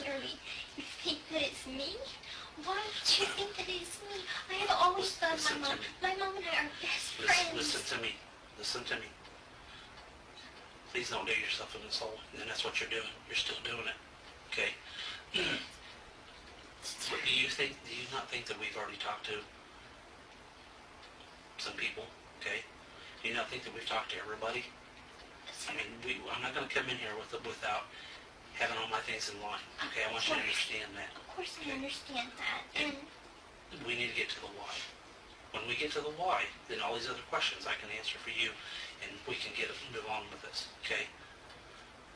Jerry, you think that it's me? Why would you think that it's me? I have always loved my mom. My mom and I are best friends. Listen to me. Listen to me. Please don't dig yourself in this hole. And that's what you're doing. You're still doing it. Okay? What do you not think that we've already talked to some people? Okay? Do you not think that we've talked to everybody? I mean, I'm not going to come in here without having all my things in line. Okay? I want you to understand that. Of course I understand that. And we need to get to the why. When we get to the why, then all these other questions I can answer for you, and we can move on with this. Okay?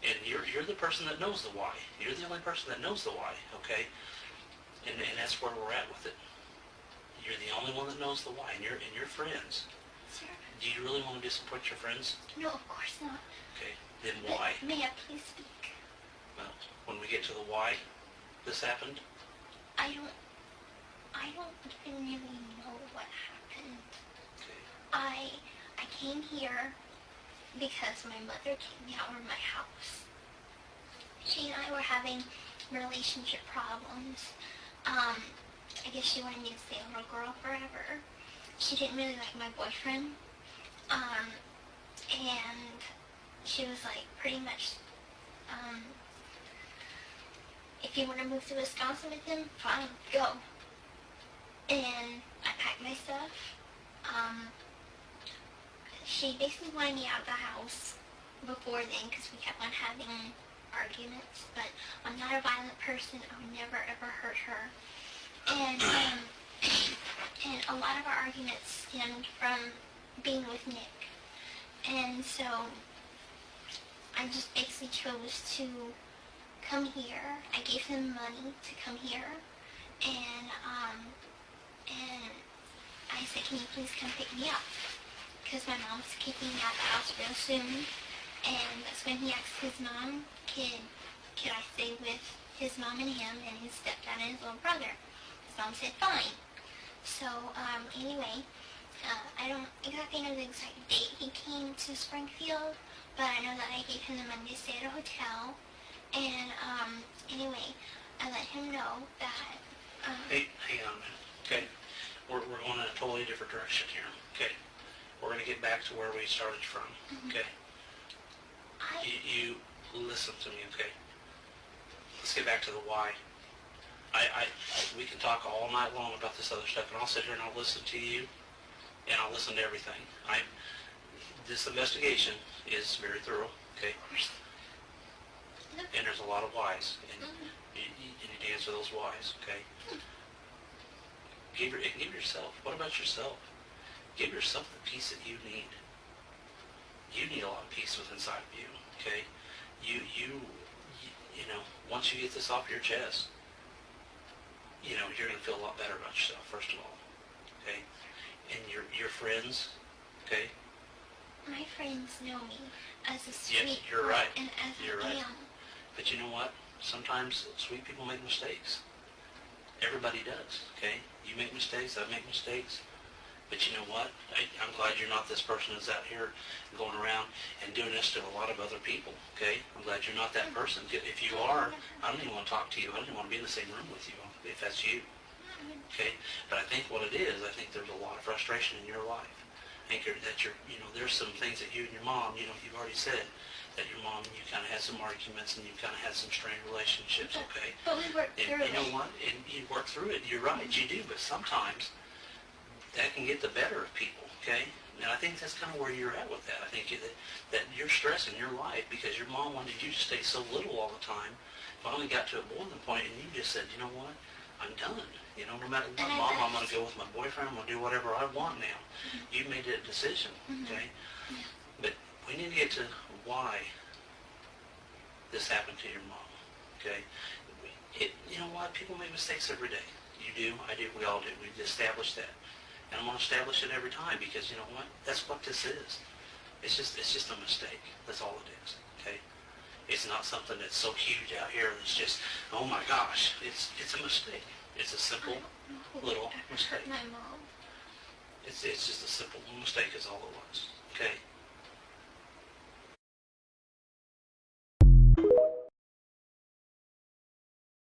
And you're the person that knows the why. You're the only person that knows the why. Okay? And that's where we're at with it. You're the only one that knows the why, and your friends. Sir? Do you really want to disappoint your friends? No, of course not. Okay, then why? But may I please speak? Well, when we get to the why this happened? I don't even really know what happened. Okay. I came here because my mother kicked me out of my house. She and I were having relationship problems. I guess she wanted me to stay a little girl forever. She didn't really like my boyfriend. And she was like, pretty much, if you want to move to Wisconsin with him, fine, go. And I packed my stuff. She basically wanted me out of the house before then because we kept on having arguments, but I'm not a violent person. I would never ever hurt her. And a lot of our arguments stemmed from being with Nick. And so I just basically chose to come here. I gave him money to come here, and I said, can you please come pick me up? Because my mom's kicking me out of the house real soon. And that's when he asked his mom, could I stay with his mom and him and his stepdad and his little brother? His mom said, fine. So, anyway, I don't exactly know the exact date he came to Springfield, but I know that I gave him the money to stay at a hotel. And, anyway, I let him know that, Hey, hang on a minute, okay? We're going in a totally different direction here, okay? We're going to get back to where we started from, okay? You listen to me, okay? Let's get back to the why. We can talk all night long about this other stuff, and I'll sit here and I'll listen to you, and I'll listen to everything. This investigation is very thorough, okay? And there's a lot of whys, and you need to answer those whys, okay? Give yourself, what about yourself? Give yourself the peace that you need. You need a lot of peace within inside of you, okay? You know, once you get this off your chest, you know, you're going to feel a lot better about yourself, first of all, okay? And your friends, okay? My friends know me as a sweet yes, you're right. And as you're I right. am. But you know what? Sometimes sweet people make mistakes. Everybody does, okay? You make mistakes, I make mistakes. But you know what? I'm glad you're not this person that's out here going around and doing this to a lot of other people, okay? I'm glad you're not that person. If you are, I don't even want to talk to you. I don't even want to be in the same room with you if that's you, okay? But I think what it is, I think there's a lot of frustration in your life. I think that you know, there's some things that you and your mom, you know, you've already said that your mom and you kind of had some arguments and you kind of had some strained relationships, okay? But we worked through it. You know what? And you work through it. You're right, you do. But sometimes that can get the better of people, okay? And I think that's kind of where you're at with that. I think that you're stressing your life because your mom wanted you to stay so little all the time. Finally got to a boiling point, and you just said, you know what? I'm done. You know, no matter what, Mom, I'm going to go with my boyfriend. I'm going to do whatever I want now. You made that decision, okay? But we need to get to why this happened to your mom, okay? You know what? People make mistakes every day. You do, I do, we all do. We've established that. And I'm going to establish it every time because you know what? That's what this is. It's just a mistake. That's all it is, okay? It's not something that's so huge out here that's just, oh my gosh. It's a mistake. It's a simple little mistake. My mom. It's just a simple mistake is all it was, okay?